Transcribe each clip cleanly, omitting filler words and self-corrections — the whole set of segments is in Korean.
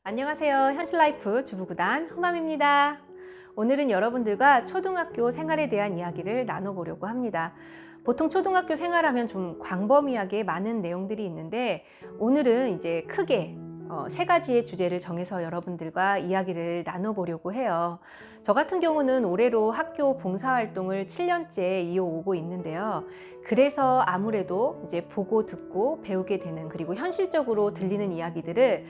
안녕하세요. 현실라이프 주부구단 홍맘입니다. 오늘은 여러분들과 초등학교 생활에 대한 이야기를 나눠보려고 합니다. 보통 초등학교 생활하면 좀 광범위하게 많은 내용들이 있는데 오늘은 이제 크게 세 가지의 주제를 정해서 여러분들과 이야기를 나눠보려고 해요. 저 같은 경우는 올해로 학교 봉사활동을 7년째 이어오고 있는데요. 그래서 아무래도 이제 보고 듣고 배우게 되는, 그리고 현실적으로 들리는 이야기들을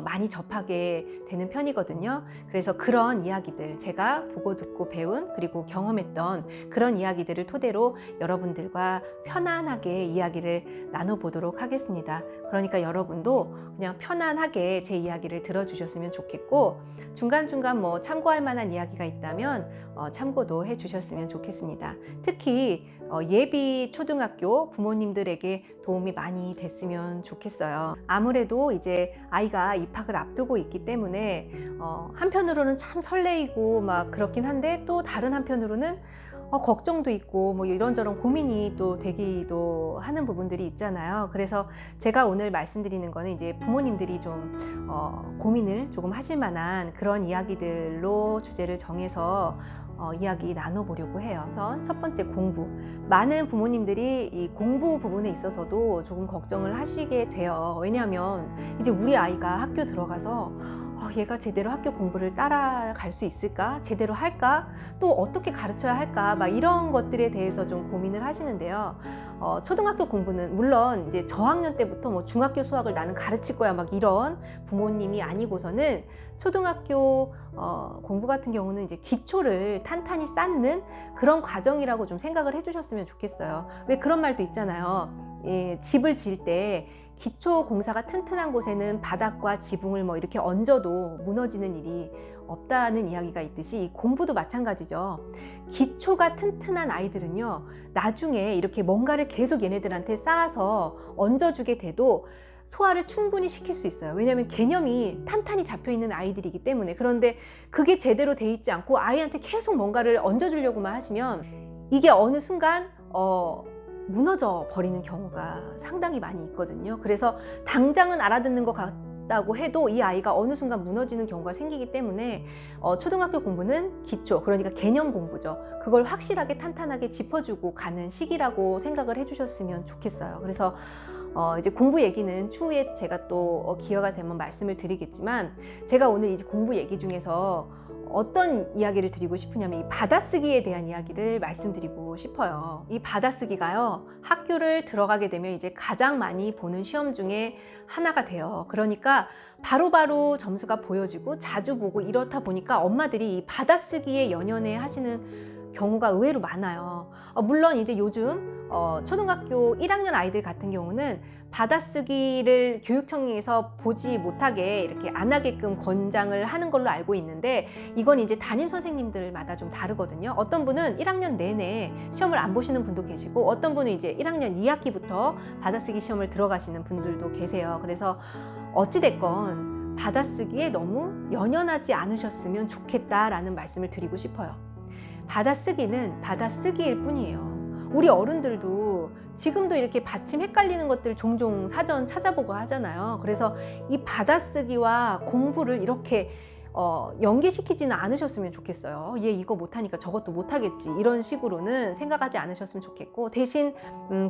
많이 접하게 되는 편이거든요. 그래서 그런 이야기들, 제가 보고 듣고 배운 그리고 경험했던 그런 이야기들을 토대로 여러분들과 편안하게 이야기를 나눠보도록 하겠습니다. 그러니까 여러분도 그냥 편안하게 제 이야기를 들어주셨으면 좋겠고, 중간중간 뭐 참고할 만한 이야기가 있다면 참고도 해주셨으면 좋겠습니다. 특히 예비 초등학교 부모님들에게 도움이 많이 됐으면 좋겠어요. 아무래도 이제 아이가 입학을 앞두고 있기 때문에 한편으로는 참 설레이고 막 그렇긴 한데, 또 다른 한편으로는 걱정도 있고 뭐 이런저런 고민이 또 되기도 하는 부분들이 있잖아요. 그래서 제가 오늘 말씀드리는 거는 이제 부모님들이 좀 고민을 조금 하실 만한 그런 이야기들로 주제를 정해서 이야기 나눠보려고 해요. 우선 첫 번째, 공부. 많은 부모님들이 이 공부 부분에 있어서도 조금 걱정을 하시게 돼요. 왜냐하면 이제 우리 아이가 학교 들어가서 얘가 제대로 학교 공부를 따라갈 수 있을까? 제대로 할까? 또 어떻게 가르쳐야 할까? 막 이런 것들에 대해서 좀 고민을 하시는데요. 초등학교 공부는 물론 이제 저학년 때부터 뭐 중학교 수학을 나는 가르칠 거야 막 이런 부모님이 아니고서는 초등학교 공부 같은 경우는 이제 기초를 탄탄히 쌓는 그런 과정이라고 좀 생각을 해주셨으면 좋겠어요. 왜 그런 말도 있잖아요. 집을 지을 때 기초 공사가 튼튼한 곳에는 바닥과 지붕을 뭐 이렇게 얹어도 무너지는 일이 없다는 이야기가 있듯이, 이 공부도 마찬가지죠. 기초가 튼튼한 아이들은요, 나중에 이렇게 뭔가를 계속 얘네들한테 쌓아서 얹어주게 돼도 소화를 충분히 시킬 수 있어요. 왜냐하면 개념이 탄탄히 잡혀 있는 아이들이기 때문에. 그런데 그게 제대로 돼 있지 않고 아이한테 계속 뭔가를 얹어주려고만 하시면 이게 어느 순간 무너져 버리는 경우가 상당히 많이 있거든요. 그래서 당장은 알아듣는 것 같다고 해도 이 아이가 어느 순간 무너지는 경우가 생기기 때문에 초등학교 공부는 기초, 그러니까 개념 공부죠. 그걸 확실하게 탄탄하게 짚어주고 가는 시기라고 생각을 해주셨으면 좋겠어요. 그래서 이제 공부 얘기는 추후에 제가 또 기회가 되면 말씀을 드리겠지만, 제가 오늘 이제 공부 얘기 중에서 어떤 이야기를 드리고 싶으냐면 이 받아쓰기에 대한 이야기를 말씀드리고 싶어요. 이 받아쓰기가요, 학교를 들어가게 되면 이제 가장 많이 보는 시험 중에 하나가 돼요. 그러니까 바로바로 점수가 보여지고 자주 보고 이렇다 보니까 엄마들이 이 받아쓰기에 연연해 하시는 경우가 의외로 많아요. 물론 이제 요즘 초등학교 1학년 아이들 같은 경우는 받아쓰기를 교육청에서 보지 못하게 이렇게 안 하게끔 권장을 하는 걸로 알고 있는데, 이건 이제 담임 선생님들마다 좀 다르거든요. 어떤 분은 1학년 내내 시험을 안 보시는 분도 계시고, 어떤 분은 이제 1학년 2학기부터 받아쓰기 시험을 들어가시는 분들도 계세요. 그래서 어찌됐건 받아쓰기에 너무 연연하지 않으셨으면 좋겠다라는 말씀을 드리고 싶어요. 받아쓰기는 받아쓰기일 뿐이에요. 우리 어른들도 지금도 이렇게 받침 헷갈리는 것들 종종 사전 찾아보고 하잖아요. 그래서 이 받아쓰기와 공부를 이렇게 연계시키지는 않으셨으면 좋겠어요. 얘 이거 못하니까 저것도 못하겠지, 이런 식으로는 생각하지 않으셨으면 좋겠고, 대신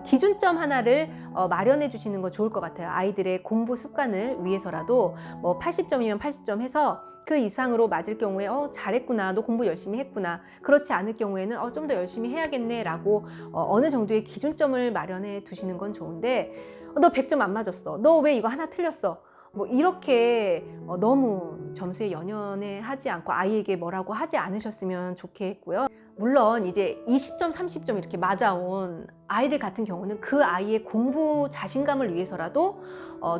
기준점 하나를 마련해 주시는 거 좋을 것 같아요. 아이들의 공부 습관을 위해서라도 뭐 80점이면 80점 해서 그 이상으로 맞을 경우에 잘했구나, 너 공부 열심히 했구나. 그렇지 않을 경우에는 좀 더 열심히 해야겠네 라고 어느 정도의 기준점을 마련해 두시는 건 좋은데, 너 100점 안 맞았어, 너 왜 이거 하나 틀렸어, 뭐 이렇게 너무 점수에 연연해 하지 않고 아이에게 뭐라고 하지 않으셨으면 좋겠고요. 물론 이제 20점, 30점 이렇게 맞아온 아이들 같은 경우는 그 아이의 공부 자신감을 위해서라도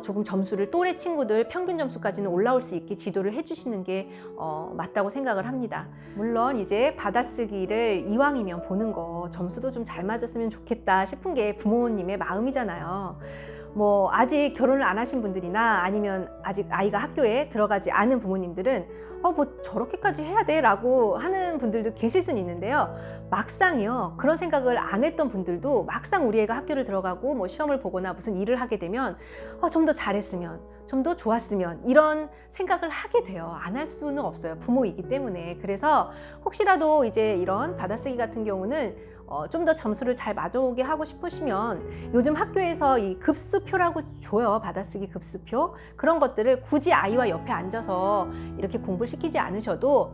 조금 점수를 또래 친구들 평균 점수까지는 올라올 수 있게 지도를 해주시는 게 맞다고 생각을 합니다. 물론 이제 받아쓰기를 이왕이면 보는 거 점수도 좀 잘 맞았으면 좋겠다 싶은 게 부모님의 마음이잖아요. 뭐 아직 결혼을 안 하신 분들이나 아니면 아직 아이가 학교에 들어가지 않은 부모님들은 뭐 저렇게까지 해야 돼? 라고 하는 분들도 계실 수는 있는데요. 막상이요. 그런 생각을 안 했던 분들도 막상 우리 애가 학교를 들어가고 뭐 시험을 보거나 무슨 일을 하게 되면 좀 더 잘했으면, 좀 더 좋았으면 이런 생각을 하게 돼요. 안 할 수는 없어요. 부모이기 때문에. 그래서 혹시라도 이제 이런 받아쓰기 같은 경우는 좀 더 점수를 잘 맞아오게 하고 싶으시면 요즘 학교에서 이 급수표라고 줘요. 받아쓰기 급수표. 그런 것들을 굳이 아이와 옆에 앉아서 이렇게 공부를 시키지 않으셔도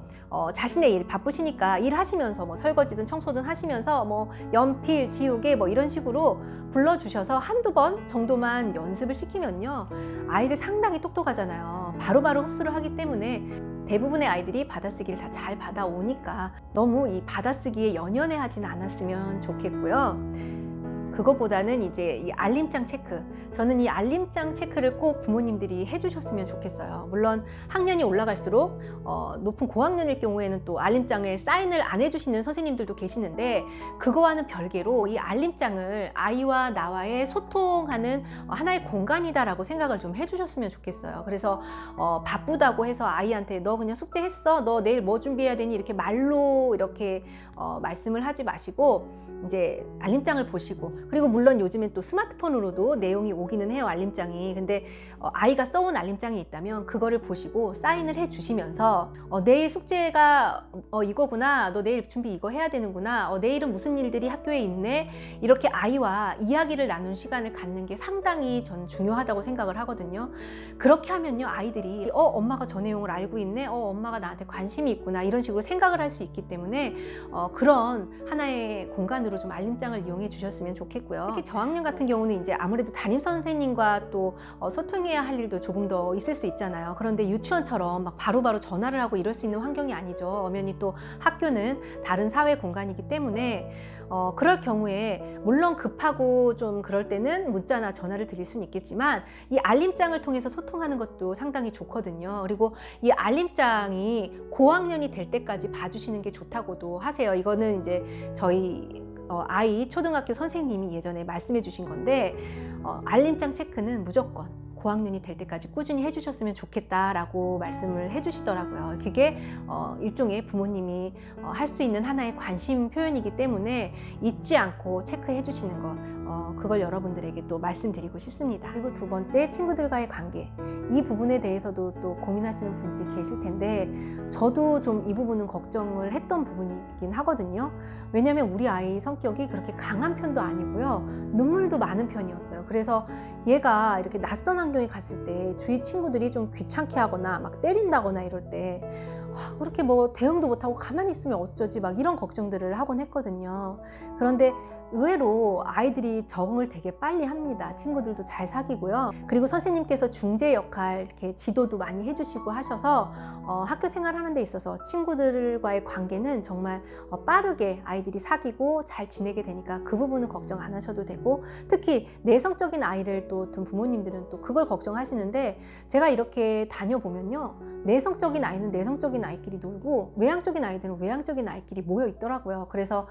자신의 일 바쁘시니까 일하시면서 뭐 설거지든 청소든 하시면서 뭐 연필, 지우개 뭐 이런 식으로 불러주셔서 한두 번 정도만 연습을 시키면요. 아이들 상당히 똑똑하잖아요. 바로바로 흡수를 하기 때문에 대부분의 아이들이 받아쓰기를 다 잘 받아오니까 너무 이 받아쓰기에 연연해 하진 않았으면 좋겠고요. 그거보다는 이제 이 알림장 체크, 저는 이 알림장 체크를 꼭 부모님들이 해주셨으면 좋겠어요. 물론 학년이 올라갈수록 높은 고학년일 경우에는 또 알림장을 사인을 안 해주시는 선생님들도 계시는데, 그거와는 별개로 이 알림장을 아이와 나와의 소통하는 하나의 공간이다라고 생각을 좀 해주셨으면 좋겠어요. 그래서 바쁘다고 해서 아이한테 너 그냥 숙제했어? 너 내일 뭐 준비해야 되니? 이렇게 말로 이렇게 말씀을 하지 마시고 이제 알림장을 보시고, 그리고 물론 요즘엔 또 스마트폰으로도 내용이 오기는 해요, 알림장이. 근데 아이가 써온 알림장이 있다면 그거를 보시고 사인을 해 주시면서 내일 숙제가 이거구나, 너 내일 준비 이거 해야 되는구나, 내일은 무슨 일들이 학교에 있네, 이렇게 아이와 이야기를 나눈 시간을 갖는 게 상당히 전 중요하다고 생각을 하거든요. 그렇게 하면요, 아이들이 엄마가 저 내용을 알고 있네, 엄마가 나한테 관심이 있구나, 이런 식으로 생각을 할 수 있기 때문에 그런 하나의 공간으로 좀 알림장을 이용해 주셨으면 좋겠고요. 특히 저학년 같은 경우는 이제 아무래도 담임 선생님과 또 소통해야 할 일도 조금 더 있을 수 있잖아요. 그런데 유치원처럼 막 바로바로 전화를 하고 이럴 수 있는 환경이 아니죠. 엄연히 또 학교는 다른 사회 공간이기 때문에 그럴 경우에 물론 급하고 좀 그럴 때는 문자나 전화를 드릴 수는 있겠지만 이 알림장을 통해서 소통하는 것도 상당히 좋거든요. 그리고 이 알림장이 고학년이 될 때까지 봐주시는 게 좋다고도 하세요. 이거는 이제 저희 아이 초등학교 선생님이 예전에 말씀해 주신 건데, 알림장 체크는 무조건 고학년이 될 때까지 꾸준히 해주셨으면 좋겠다라고 말씀을 해주시더라고요. 그게 일종의 부모님이 할 수 있는 하나의 관심 표현이기 때문에 잊지 않고 체크해 주시는 것, 그걸 여러분들에게 또 말씀드리고 싶습니다. 그리고 두 번째, 친구들과의 관계. 이 부분에 대해서도 또 고민하시는 분들이 계실 텐데, 저도 좀 이 부분은 걱정을 했던 부분이긴 하거든요. 왜냐하면 우리 아이 성격이 그렇게 강한 편도 아니고요, 눈물도 많은 편이었어요. 그래서 얘가 이렇게 낯선 환경에 갔을 때 주위 친구들이 좀 귀찮게 하거나 막 때린다거나 이럴 때 그렇게 뭐 대응도 못하고 가만히 있으면 어쩌지, 막 이런 걱정들을 하곤 했거든요. 그런데 의외로 아이들이 적응을 되게 빨리 합니다. 친구들도 잘 사귀고요. 그리고 선생님께서 중재 역할, 이렇게 지도도 많이 해주시고 하셔서 학교 생활하는 데 있어서 친구들과의 관계는 정말 빠르게 아이들이 사귀고 잘 지내게 되니까 그 부분은 걱정 안 하셔도 되고, 특히 내성적인 아이를 또 둔 부모님들은 또 그걸 걱정하시는데, 제가 이렇게 다녀보면요, 내성적인 아이는 내성적인 아이끼리 놀고 외향적인 아이들은 외향적인 아이끼리 모여 있더라고요. 그래서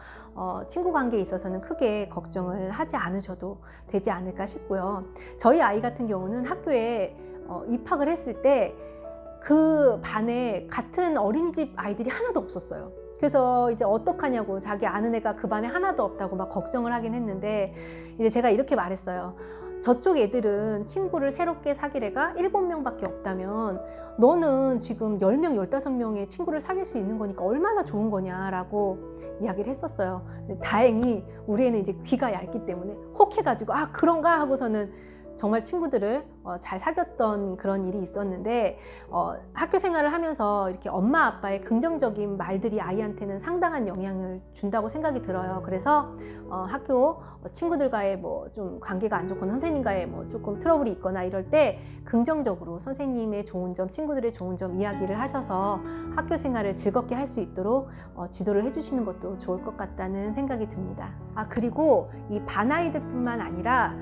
친구 관계에 있어서는 크게 걱정을 하지 않으셔도 되지 않을까 싶고요. 저희 아이 같은 경우는 학교에 입학을 했을 때 그 반에 같은 어린이집 아이들이 하나도 없었어요. 그래서 이제 어떡하냐고, 자기 아는 애가 그 반에 하나도 없다고 막 걱정을 하긴 했는데, 이제 제가 이렇게 말했어요. 저쪽 애들은 친구를 새롭게 사귈 애가 7명밖에 없다면 너는 지금 10명, 15명의 친구를 사귈 수 있는 거니까 얼마나 좋은 거냐라고 이야기를 했었어요. 다행히 우리 애는 이제 귀가 얇기 때문에 혹해가지고 그런가 하고서는 정말 친구들을 잘 사귀었던 그런 일이 있었는데, 학교 생활을 하면서 이렇게 엄마 아빠의 긍정적인 말들이 아이한테는 상당한 영향을 준다고 생각이 들어요. 그래서 학교 친구들과의 뭐 좀 관계가 안 좋거나 선생님과의 뭐 조금 트러블이 있거나 이럴 때 긍정적으로 선생님의 좋은 점, 친구들의 좋은 점 이야기를 하셔서 학교 생활을 즐겁게 할 수 있도록 지도를 해주시는 것도 좋을 것 같다는 생각이 듭니다. 그리고 이 반 아이들뿐만 아니라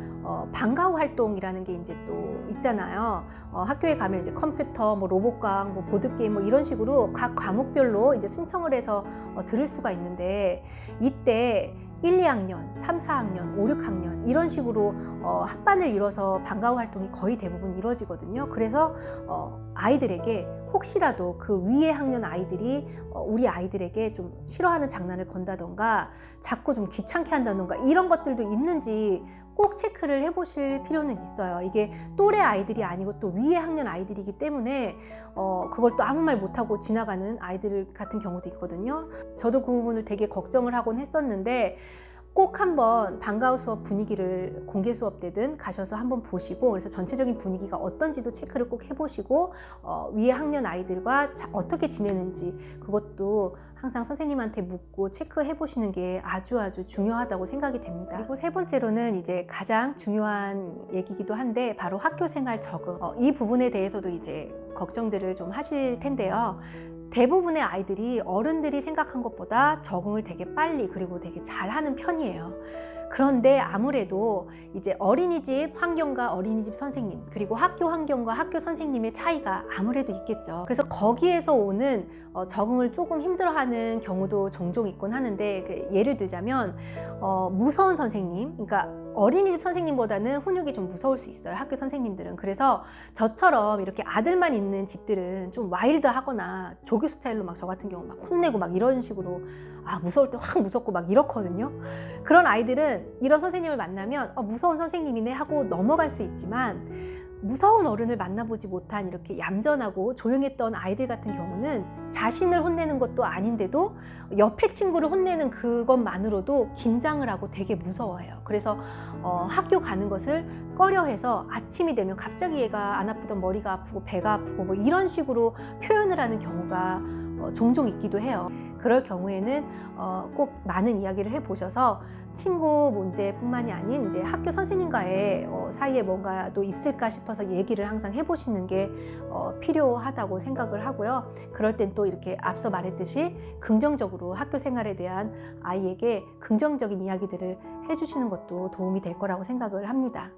방과후 활동이라는 게 이제 또 있잖아요. 학교에 가면 이제 컴퓨터, 뭐 로봇과학, 뭐 보드게임 뭐 이런 식으로 각 과목별로 이제 신청을 해서 들을 수가 있는데, 이때 1, 2학년, 3, 4학년, 5, 6학년 이런 식으로 합반을 이뤄서 방과후 활동이 거의 대부분 이루어지거든요. 그래서 아이들에게 혹시라도 그 위의 학년 아이들이 우리 아이들에게 좀 싫어하는 장난을 건다던가 자꾸 좀 귀찮게 한다던가 이런 것들도 있는지 꼭 체크를 해보실 필요는 있어요. 이게 또래 아이들이 아니고 또 위의 학년 아이들이기 때문에 그걸 또 아무 말 못하고 지나가는 아이들 같은 경우도 있거든요. 저도 그 부분을 되게 걱정을 하곤 했었는데 꼭 한번 방과후 수업 분위기를 공개 수업 때든 가셔서 한번 보시고, 그래서 전체적인 분위기가 어떤지도 체크를 꼭 해보시고 위에 학년 아이들과 어떻게 지내는지 그것도 항상 선생님한테 묻고 체크해 보시는 게 아주 중요하다고 생각이 됩니다. 그리고 세 번째로는 이제 가장 중요한 얘기기도 한데 바로 학교 생활 적응. 이 부분에 대해서도 이제 걱정들을 좀 하실 텐데요. 대부분의 아이들이 어른들이 생각한 것보다 적응을 되게 빨리 그리고 되게 잘하는 편이에요. 그런데 아무래도 이제 어린이집 환경과 어린이집 선생님, 그리고 학교 환경과 학교 선생님의 차이가 아무래도 있겠죠. 그래서 거기에서 오는 적응을 조금 힘들어하는 경우도 종종 있곤 하는데, 예를 들자면 무서운 선생님, 그러니까 어린이집 선생님보다는 훈육이 좀 무서울 수 있어요, 학교 선생님들은. 그래서 저처럼 이렇게 아들만 있는 집들은 좀 와일드하거나 조교 스타일로 막 저 같은 경우 막 혼내고 막 이런 식으로 무서울 때 확 무섭고 막 이렇거든요. 그런 아이들은 이런 선생님을 만나면 무서운 선생님이네 하고 넘어갈 수 있지만, 무서운 어른을 만나보지 못한 이렇게 얌전하고 조용했던 아이들 같은 경우는 자신을 혼내는 것도 아닌데도 옆에 친구를 혼내는 그것만으로도 긴장을 하고 되게 무서워해요. 그래서 학교 가는 것을 꺼려해서 아침이 되면 갑자기 얘가 안 아프던 머리가 아프고 배가 아프고 뭐 이런 식으로 표현을 하는 경우가 종종 있기도 해요. 그럴 경우에는 꼭 많은 이야기를 해보셔서 친구 문제뿐만이 아닌 이제 학교 선생님과의 사이에 뭔가 또 있을까 싶어서 얘기를 항상 해보시는 게 필요하다고 생각을 하고요. 그럴 땐 또 이렇게 앞서 말했듯이 긍정적으로 학교 생활에 대한 아이에게 긍정적인 이야기들을 해주시는 것도 도움이 될 거라고 생각을 합니다.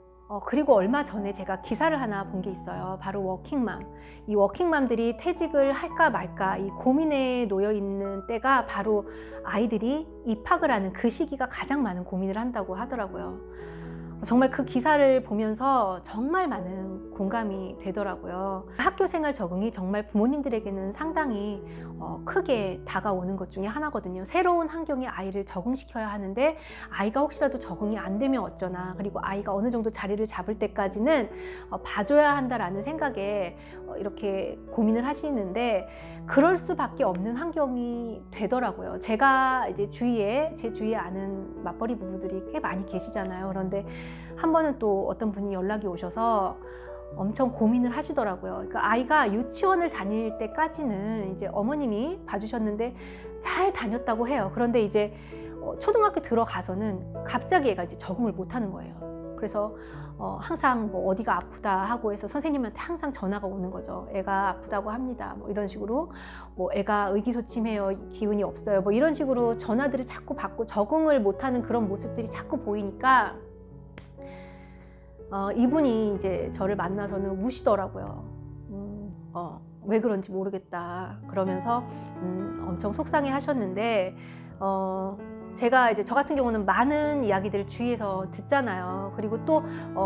그리고 얼마 전에 제가 기사를 하나 본 게 있어요. 바로 워킹맘. 이 워킹맘들이 퇴직을 할까 말까 이 고민에 놓여 있는 때가 바로 아이들이 입학을 하는 그 시기가 가장 많은 고민을 한다고 하더라고요. 정말 그 기사를 보면서 정말 많은 공감이 되더라고요. 학교 생활 적응이 정말 부모님들에게는 상당히 크게 다가오는 것 중에 하나거든요. 새로운 환경에 아이를 적응시켜야 하는데 아이가 혹시라도 적응이 안 되면 어쩌나, 그리고 아이가 어느 정도 자리를 잡을 때까지는 봐줘야 한다라는 생각에 이렇게 고민을 하시는데, 그럴 수밖에 없는 환경이 되더라고요. 제가 이제 제 주위에 아는 맞벌이 부부들이 꽤 많이 계시잖아요. 그런데 한 번은 또 어떤 분이 연락이 오셔서 엄청 고민을 하시더라고요. 그러니까 아이가 유치원을 다닐 때까지는 이제 어머님이 봐주셨는데 잘 다녔다고 해요. 그런데 이제 초등학교 들어가서는 갑자기 애가 이제 적응을 못 하는 거예요. 그래서 항상 뭐 어디가 아프다 하고 해서 선생님한테 항상 전화가 오는 거죠. 애가 아프다고 합니다. 뭐 이런 식으로, 뭐 애가 의기소침해요, 기운이 없어요, 뭐 이런 식으로 전화들을 자꾸 받고 적응을 못하는 그런 모습들이 자꾸 보이니까 이분이 이제 저를 만나서는 우시더라고요. 왜 그런지 모르겠다 그러면서 엄청 속상해 하셨는데, 제가 이제 저 같은 경우는 많은 이야기들을 주위에서 듣잖아요. 그리고 또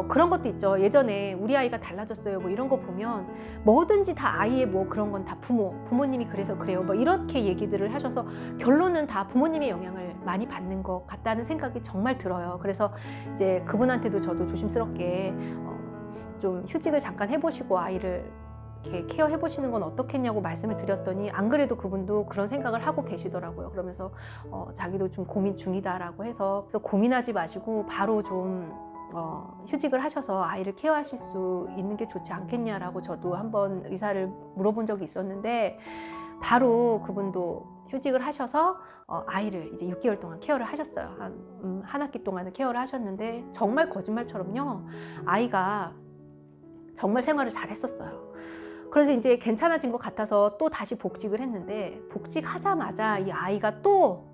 그런 것도 있죠. 예전에 우리 아이가 달라졌어요 뭐 이런 거 보면 뭐든지 다 아이의 뭐 그런 건 다 부모님이 그래서 그래요 뭐 이렇게 얘기들을 하셔서 결론은 다 부모님의 영향을 많이 받는 것 같다는 생각이 정말 들어요. 그래서 이제 그분한테도 저도 조심스럽게 좀 휴직을 잠깐 해보시고 아이를 이렇게 케어해 보시는 건 어떻겠냐고 말씀을 드렸더니, 안 그래도 그분도 그런 생각을 하고 계시더라고요. 그러면서 자기도 좀 고민 중이다라고 해서, 그래서 고민하지 마시고 바로 좀 휴직을 하셔서 아이를 케어하실 수 있는 게 좋지 않겠냐라고 저도 한번 의사를 물어본 적이 있었는데, 바로 그분도 휴직을 하셔서 아이를 이제 6개월 동안 케어를 하셨어요. 한 학기 동안은 케어를 하셨는데 정말 거짓말처럼요, 아이가 정말 생활을 잘 했었어요. 그래서 이제 괜찮아진 것 같아서 또 다시 복직을 했는데, 복직하자마자 이 아이가 또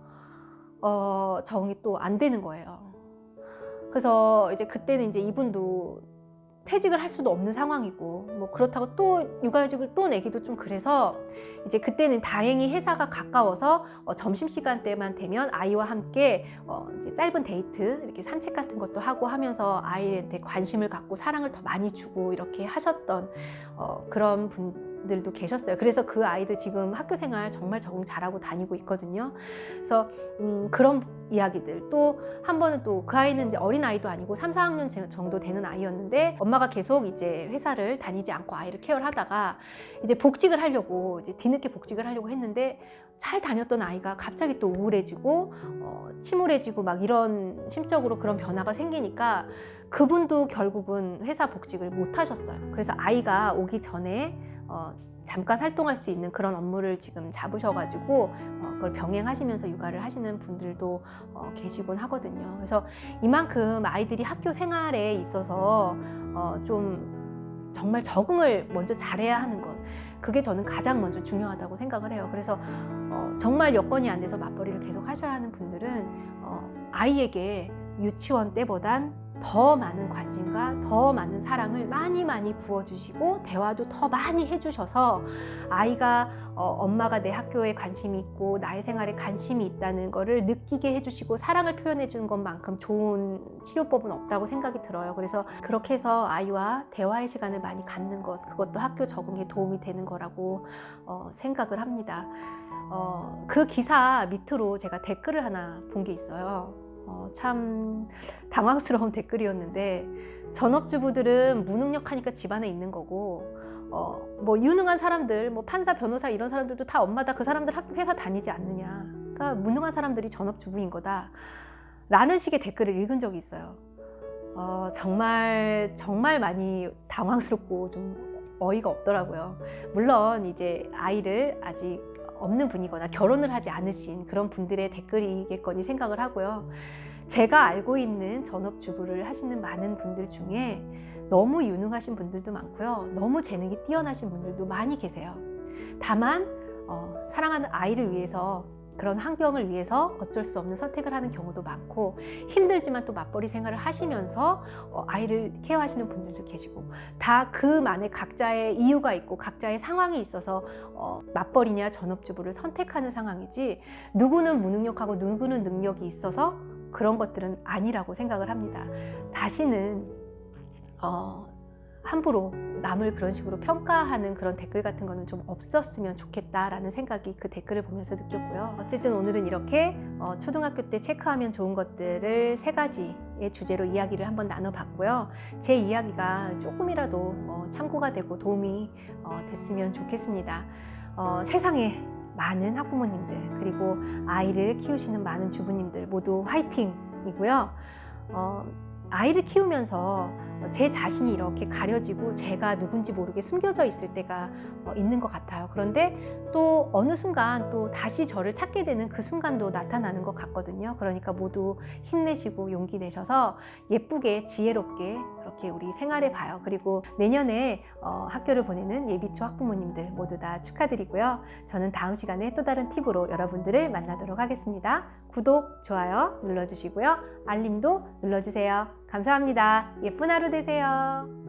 적응이 또 안 되는 거예요. 그래서 이제 그때는 이제 이분도 퇴직을 할 수도 없는 상황이고 뭐 그렇다고 또 육아휴직을 또 내기도 좀 그래서 이제 그때는 다행히 회사가 가까워서 점심시간 때만 되면 아이와 함께 이제 짧은 데이트 이렇게 산책 같은 것도 하고 하면서 아이한테 관심을 갖고 사랑을 더 많이 주고 이렇게 하셨던 그런 분들도 계셨어요. 그래서 그 아이들 지금 학교 생활 정말 적응 잘하고 다니고 있거든요. 그래서 그런 이야기들 또 한 번은 또 그 아이는 이제 어린 아이도 아니고 3, 4학년 정도 되는 아이였는데 엄마가 계속 이제 회사를 다니지 않고 아이를 케어를 하다가 이제 복직을 하려고 이제 뒤늦게 복직을 하려고 했는데 잘 다녔던 아이가 갑자기 또 우울해지고 침울해지고 막 이런 심적으로 그런 변화가 생기니까 그분도 결국은 회사 복직을 못 하셨어요. 그래서 아이가 오기 전에 잠깐 활동할 수 있는 그런 업무를 지금 잡으셔가지고 그걸 병행하시면서 육아를 하시는 분들도 계시곤 하거든요. 그래서 이만큼 아이들이 학교 생활에 있어서 좀 정말 적응을 먼저 잘해야 하는 것, 그게 저는 가장 먼저 중요하다고 생각을 해요. 그래서 정말 여건이 안 돼서 맞벌이를 계속 하셔야 하는 분들은 아이에게 유치원 때보단 더 많은 관심과 더 많은 사랑을 많이 부어주시고 대화도 더 많이 해주셔서 아이가 엄마가 내 학교에 관심이 있고 나의 생활에 관심이 있다는 거를 느끼게 해주시고 사랑을 표현해 주는 것만큼 좋은 치료법은 없다고 생각이 들어요. 그래서 그렇게 해서 아이와 대화의 시간을 많이 갖는 것, 그것도 학교 적응에 도움이 되는 거라고 생각을 합니다. 그 기사 밑으로 제가 댓글을 하나 본 게 있어요. 참 당황스러운 댓글이었는데 전업주부들은 무능력하니까 집안에 있는 거고 뭐 유능한 사람들, 뭐 판사, 변호사 이런 사람들도 다 엄마다. 그 사람들 학교 회사 다니지 않느냐. 그러니까 무능한 사람들이 전업주부인 거다. 라는 식의 댓글을 읽은 적이 있어요. 정말 많이 당황스럽고 좀 어이가 없더라고요. 물론 이제 아이를 아직 없는 분이거나 결혼을 하지 않으신 그런 분들의 댓글이겠거니 생각을 하고요. 제가 알고 있는 전업주부를 하시는 많은 분들 중에 너무 유능하신 분들도 많고요. 너무 재능이 뛰어나신 분들도 많이 계세요. 다만 사랑하는 아이를 위해서, 그런 환경을 위해서 어쩔 수 없는 선택을 하는 경우도 많고 힘들지만 또 맞벌이 생활을 하시면서 아이를 케어하시는 분들도 계시고 다 그만의 각자의 이유가 있고 각자의 상황이 있어서 맞벌이냐 전업주부를 선택하는 상황이지 누구는 무능력하고 누구는 능력이 있어서 그런 것들은 아니라고 생각을 합니다. 다시는 함부로 남을 그런 식으로 평가하는 그런 댓글 같은 거는 좀 없었으면 좋겠다라는 생각이 그 댓글을 보면서 느꼈고요. 어쨌든 오늘은 이렇게 초등학교 때 체크하면 좋은 것들을 3가지의 주제로 이야기를 한번 나눠봤고요. 제 이야기가 조금이라도 참고가 되고 도움이 됐으면 좋겠습니다. 세상에 많은 학부모님들 그리고 아이를 키우시는 많은 주부님들 모두 화이팅이고요. 아이를 키우면서 제 자신이 이렇게 가려지고 제가 누군지 모르게 숨겨져 있을 때가 있는 것 같아요. 그런데 또 어느 순간 또 다시 저를 찾게 되는 그 순간도 나타나는 것 같거든요. 그러니까 모두 힘내시고 용기 내셔서 예쁘게 지혜롭게 그렇게 우리 생활해 봐요. 그리고 내년에 학교를 보내는 예비초 학부모님들 모두 다 축하드리고요. 저는 다음 시간에 또 다른 팁으로 여러분들을 만나도록 하겠습니다. 구독, 좋아요 눌러주시고요. 알림도 눌러주세요. 감사합니다. 예쁜 하루 되세요.